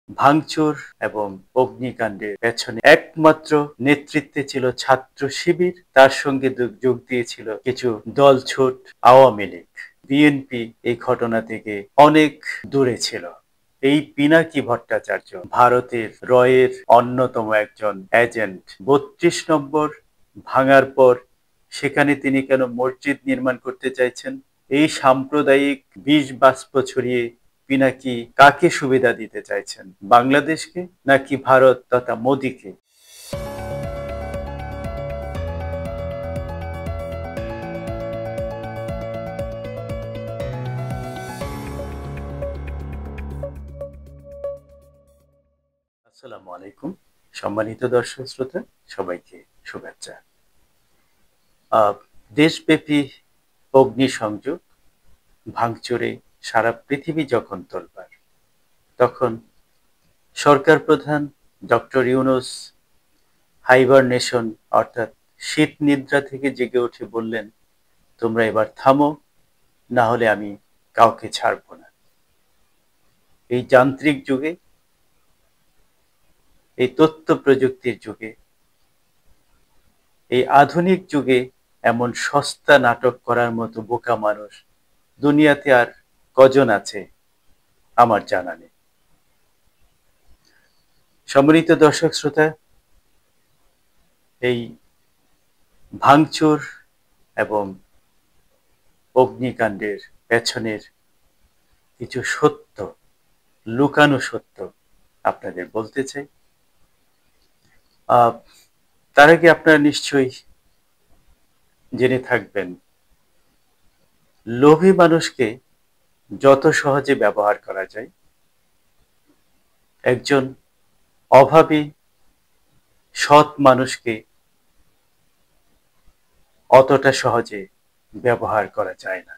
ভাঙচুর এবং অগ্নিকাণ্ডের পেছনে একমাত্র নেতৃত্বে ছিল ছাত্র শিবির, তার সঙ্গে যোগ দিয়েছিল কিছু দলছুট আওয়ামী লীগ। বিএনপি এই ঘটনা থেকে অনেক দূরে ছিল। এই পিনাকি ভট্টাচার্য ভারতের রয়ের অন্যতম একজন এজেন্ট। ৩২ নম্বর ভাঙার পর সেখানে তিনি কেন মসজিদ নির্মাণ করতে চাইছেন? এই সাম্প্রদায়িক বিষ বাষ্প ছড়িয়ে পিনাকি কাকে সুবিধা দিতে চাইছেন? বাংলাদেশকে নাকি ভারত তথা মোদীকে? আসসালামু আলাইকুম, সম্মানিত দর্শক শ্রোতা, সবাইকে শুভেচ্ছা। দেশব্যাপী অগ্নিসংযোগ ভাঙচুরে সারা পৃথিবী যখন তোলপাড়, তখন সরকার প্রধান ডক্টর ইউনূস হাইবারনেশন অর্থাৎ শীত নিদ্রা থেকে জেগে উঠে বললেন, তোমরা এবার থামো, না হলে আমি কাউকে ছাড়ব না। এই যান্ত্রিক যুগে, এই তথ্য প্রযুক্তির যুগে, এই আধুনিক যুগে এমন সস্তা নাটক করার মতো বোকা মানুষ দুনিয়াতে আর কজন আছে আমার জানা নেই। সম্মানিত দর্শক শ্রোতা, এই ভাঙচুর এবং অগ্নিকাণ্ডের পেছনের কিছু সত্য, লুকানো সত্য আপনাদের বলতে চাই। তার আগে আপনারা নিশ্চয়ই জেনে থাকবেন, লোভী মানুষকে যত সহজে ব্যবহার করা যায়, একজন অভাবী সৎ মানুষকে অতটা সহজে ব্যবহার করা যায় না।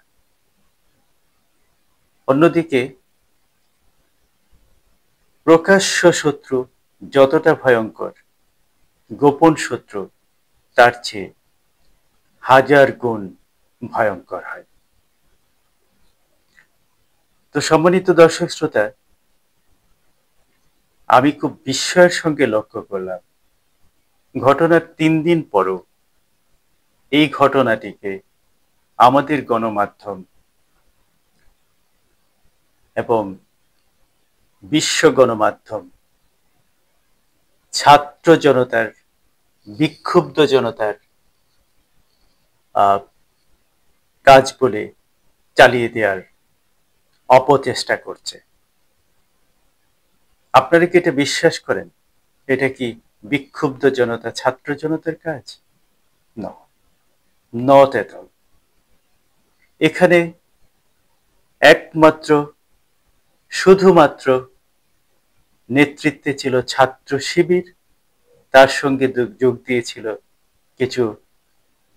অন্যদিকে প্রকাশ্য শত্রু যতটা ভয়ঙ্কর, গোপন শত্রু তার চেয়ে হাজার গুণ ভয়ঙ্কর হয়। তো সম্মানিত দর্শক শ্রোতা, আমি খুব বিস্ময়ের সঙ্গে লক্ষ্য করলাম, ঘটনার ৩ দিন পরও এই ঘটনাটিকে আমাদের গণমাধ্যম এবং বিশ্ব গণমাধ্যম ছাত্র জনতার, বিক্ষুব্ধ জনতার কাজ বলে চালিয়ে দেওয়ার অপচেষ্টা করছে। আপনারা কি এটা বিশ্বাস করেন? এটা কি বিক্ষুব্ধ জনতা, ছাত্র জনতার কাজ? No, not at all. এখানে একমাত্র, শুধুমাত্র নেতৃত্বে ছিল ছাত্র শিবির, তার সঙ্গে যোগ দিয়েছিল কিছু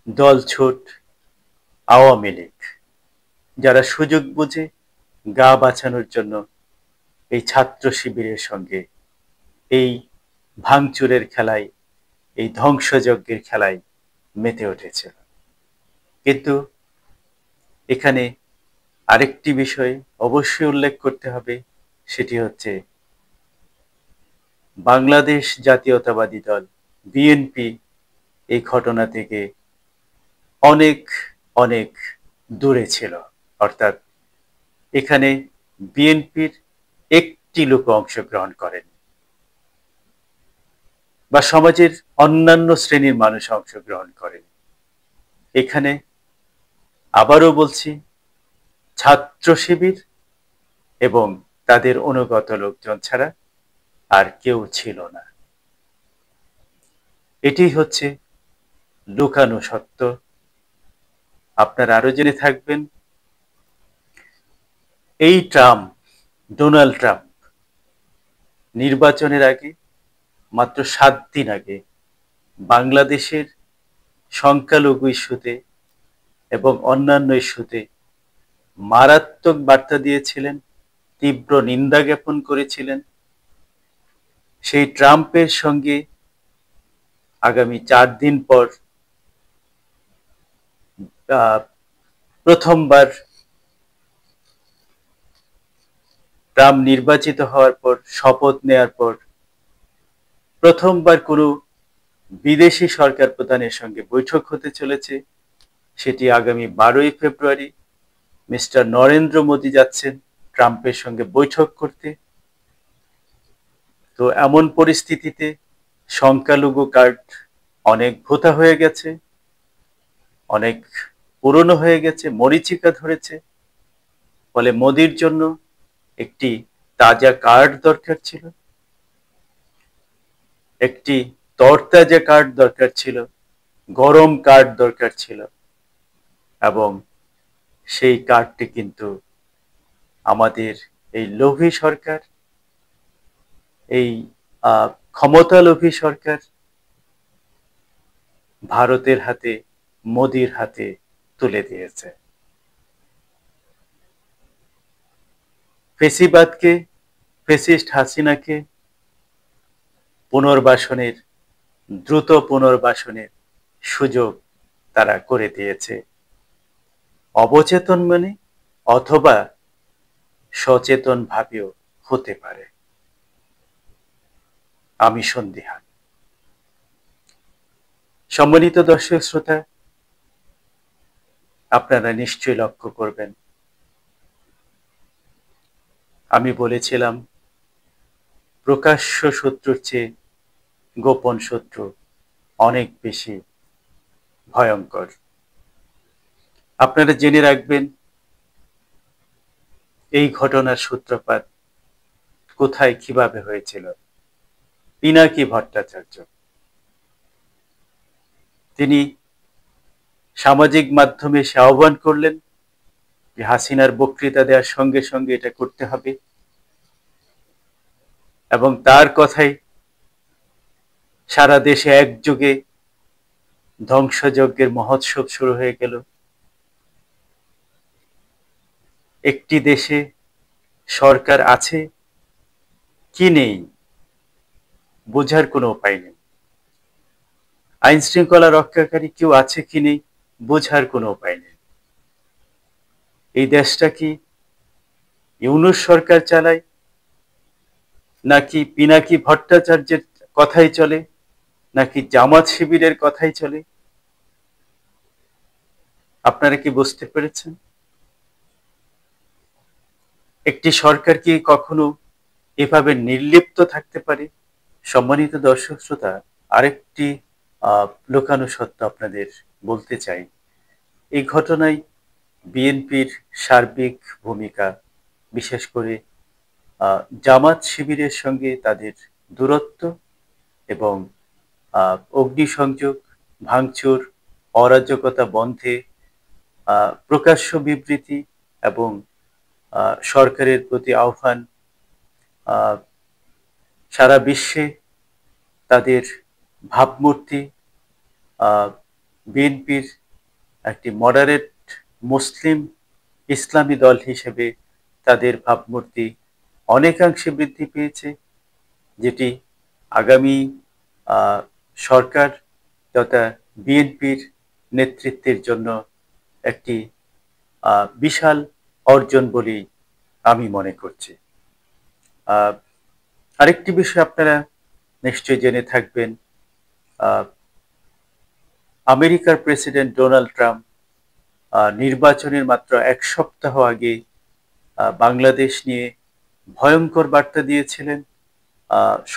দলছুট আওয়ামী লীগ, যারা সুযোগ বুঝে গা বাঁচানোর জন্য এই ছাত্র শিবিরের সঙ্গে এই ভাঙচুরের খেলায়, এই ধ্বংসযজ্ঞের খেলায় মেতে উঠেছিল। কিন্তু এখানে আরেকটি বিষয় অবশ্যই উল্লেখ করতে হবে, সেটি হচ্ছে বাংলাদেশ জাতীয়তাবাদী দল বিএনপি এই ঘটনা থেকে অনেক অনেক দূরে ছিল। অর্থাৎ এখানে বিএনপির একটি লোক অংশগ্রহণ করেন, বা সমাজের অন্যান্য শ্রেণীর মানুষ অংশগ্রহণ করেন। এখানে আবারও বলছি, ছাত্র শিবির এবং তাদের অনুগত লোকজন ছাড়া আর কেউ ছিল না। এটি হচ্ছে লুকানো সত্য। আপনারা আরো জেনে থাকবেন, এই ডোনাল্ড ট্রাম্প নির্বাচনের আগে, মাত্র 7 দিন আগে, বাংলাদেশের সংখ্যালঘু ইস্যুতে এবং অন্যান্য ইস্যুতে মারাত্মক বার্তা দিয়েছিলেন, তীব্র নিন্দা জ্ঞাপন করেছিলেন। সেই ট্রাম্পের সঙ্গে আগামী 4 দিন পর প্রথমবার ট্রাম্প নির্বাচিত হওয়ার পর, শপথ নেয়ার পর প্রথমবার কোনো বিদেশি সরকার প্রধানের সঙ্গে বৈঠক হতে চলেছে। সেটি আগামী 12ই ফেব্রুয়ারি। মিস্টার নরেন্দ্র মোদী যাচ্ছেন ট্রাম্পের সঙ্গে বৈঠক করতে। তো এমন পরিস্থিতিতে সংখ্যালঘু কার্ড অনেক ভোঁতা হয়ে গেছে, অনেক পুরনো হয়ে গেছে, মরীচিকা ধরেছে। ফলে মোদির জন্য একটি তাজা কার্ড দরকার ছিল, একটি তরতাজা কার্ড দরকার ছিল, গরম কার্ড দরকার ছিল। এবং সেই কার্ডটি কিন্তু আমাদের এই লোভী সরকার, এই ক্ষমতালোভী সরকার ভারতের হাতে, মোদির হাতে তুলে দিয়েছে। ফেসিবাদকে, ফেসিস্ট হাসিনাকে পুনর্বাসনের, দ্রুত পুনর্বাসনের সুযোগ তারা করে দিয়েছে। অবচেতন মনে অথবা সচেতন ভাবেও হতে পারে, আমি সন্দিহান। সম্মানিত দর্শক শ্রোতা, আপনারা নিশ্চয়ই লক্ষ্য করবেন, আমি বলেছিলাম প্রকাশ্য শত্রুর চেয়ে গোপন শত্রু অনেক বেশি ভয়ঙ্কর। আপনারা জেনে রাখবেন এই ঘটনার সূত্রপাত কোথায় কিভাবে হয়েছিল। পিনাকি ভট্টাচার্য, তিনি সামাজিক মাধ্যমে সে আহ্বান করলেন যে হাসিনার বক্তৃতা দেওয়ার সঙ্গে সঙ্গে এটা করতে হবে, এবং তার কথাই সারা দেশে একযোগে ধ্বংসযজ্ঞের মহোৎসব শুরু হয়ে গেল। একটি দেশে সরকার আছে কি নেই বোঝার কোনো উপায় নেই, আইন শৃঙ্খলা রক্ষাকারী কেউ আছে কি নেই বোঝার কোনো উপায় নেই। এই দেশটা কি ইউনূস সরকার চালায়, নাকি পিনাকি ভট্টাচার্যের কথাই চলে, নাকি জামাত শিবিরের কথাই চলে? আপনারা কি বুঝতে পেরেছেন? একটি সরকার কি কখনো এভাবে নির্লিপ্ত থাকতে পারে? সম্মানিত দর্শক শ্রোতা, আরেকটি লুকানো সত্য আপনাদের বলতে চাই। এই ঘটনায় বিএনপির সার্বিক ভূমিকা, বিশেষ করে জামাত শিবিরের সঙ্গে তাদের দূরত্ব এবং অগ্নিসংযোগ, ভাঙচুর, অরাজকতা বন্ধে প্রকাশ্য বিবৃতি এবং সরকারের প্রতি আহ্বান, সারা বিশ্বে তাদের ভাবমূর্তি, বিএনপির একটি মডারেট মুসলিম ইসলামী দল হিসেবে তাদের ভাবমূর্তি অনেকাংশে বৃদ্ধি পেয়েছে, যেটি আগামী সরকার তথা বিএনপির নেতৃত্বের জন্য একটি বিশাল অর্জন বলেই আমি মনে করছি। আরেকটি বিষয় আপনারা নিশ্চয়ই জেনে থাকবেন, আমেরিকার প্রেসিডেন্ট ডোনাল্ড ট্রাম্প নির্বাচনের মাত্র এক সপ্তাহ আগে বাংলাদেশ নিয়ে ভয়ঙ্কর বার্তা দিয়েছিলেন,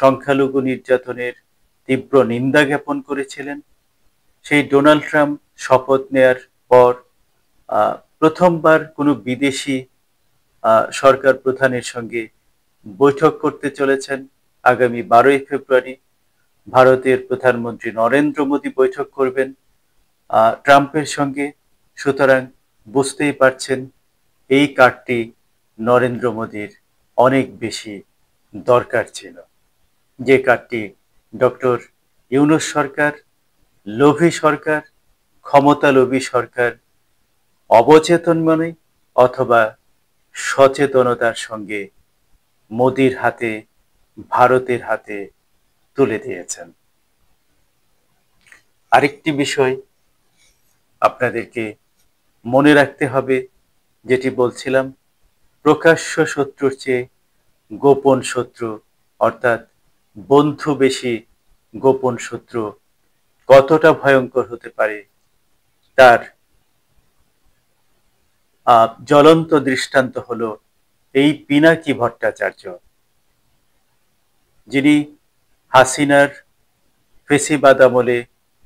সংখ্যালঘু নির্যাতনের তীব্র নিন্দা জ্ঞাপন করেছিলেন। সেই ডোনাল্ড ট্রাম্প শপথ নেয়ার পর প্রথমবার কোনো বিদেশি সরকার প্রধানের সঙ্গে বৈঠক করতে চলেছেন আগামী 12ই ফেব্রুয়ারি। ভারতের প্রধানমন্ত্রী নরেন্দ্র মোদী বৈঠক করবেন ট্রাম্পের সঙ্গে। সুতরাং বুঝতেই পারছেন এই কার্ডটি নরেন্দ্র মোদীর অনেক বেশি দরকার ছিল, যে কার্ডটি ডক্টর ইউনূস সরকার, লোভী সরকার, ক্ষমতালোভী সরকার অবচেতন মনে অথবা সচেতনতার সঙ্গে মোদির হাতে, ভারতের হাতে তুলে দিয়েছেন। আরেকটি বিষয় আপনাদেরকে মনে রাখতে হবে, যেটি বলছিলাম, প্রকাশ্য শত্রুর চেয়ে গোপন শত্রু, অর্থাৎ বন্ধু বেশি গোপন শত্রু কতটা ভয়ঙ্কর হতে পারে তার জ্বলন্ত দৃষ্টান্ত হলো এই পিনাকি ভট্টাচার্য, যিনি হাসিনার ফেসিবাদ আমলে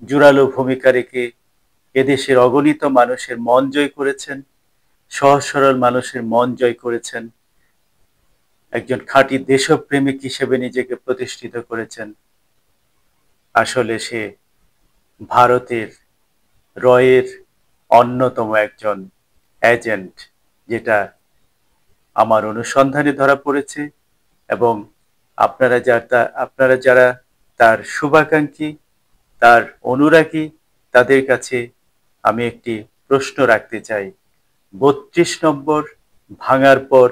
জোরালো ভূমিকা রেখে এদেশের অগণিত মানুষের মন জয় করেছেন, সহজ সরল মানুষের মন জয় করেছেন, একজন খাঁটি দেশপ্রেমিক হিসেবে নিজেকে প্রতিষ্ঠিত করেছেন। আসলে সে ভারতের রয়ের অন্যতম একজন এজেন্ট, যেটা আমার অনুসন্ধানে ধরা পড়েছে। এবং আপনারা যারা তার শুভাকাঙ্ক্ষী, তার অনুরাগী, তাদের কাছে আমি একটি প্রশ্ন রাখতে চাই। ৩২ নম্বর ভাঙার পর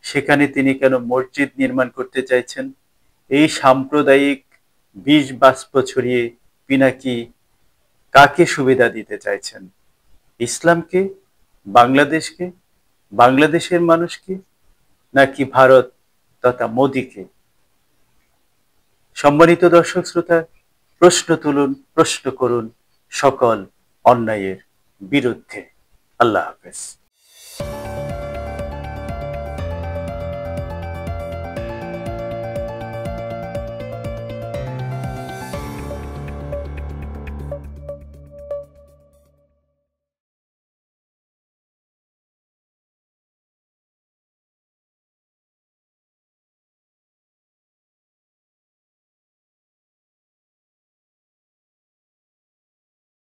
সেখানে তিনি কেন মসজিদ নির্মাণ করতে চাইছেন? এই সাম্প্রদায়িক বিষ বাষ্প ছড়িয়ে পিনাকি কাকে সুবিধা দিতে চাইছেন? ইসলামকে, বাংলাদেশকে, বাংলাদেশের মানুষকে, নাকি ভারত তথা মোদিকে? সম্মানিত দর্শক শ্রোতা, প্রশ্ন তুলুন, প্রশ্ন করুন সকল অন্যায়ের বিরুদ্ধে। আল্লাহ হাফেজ।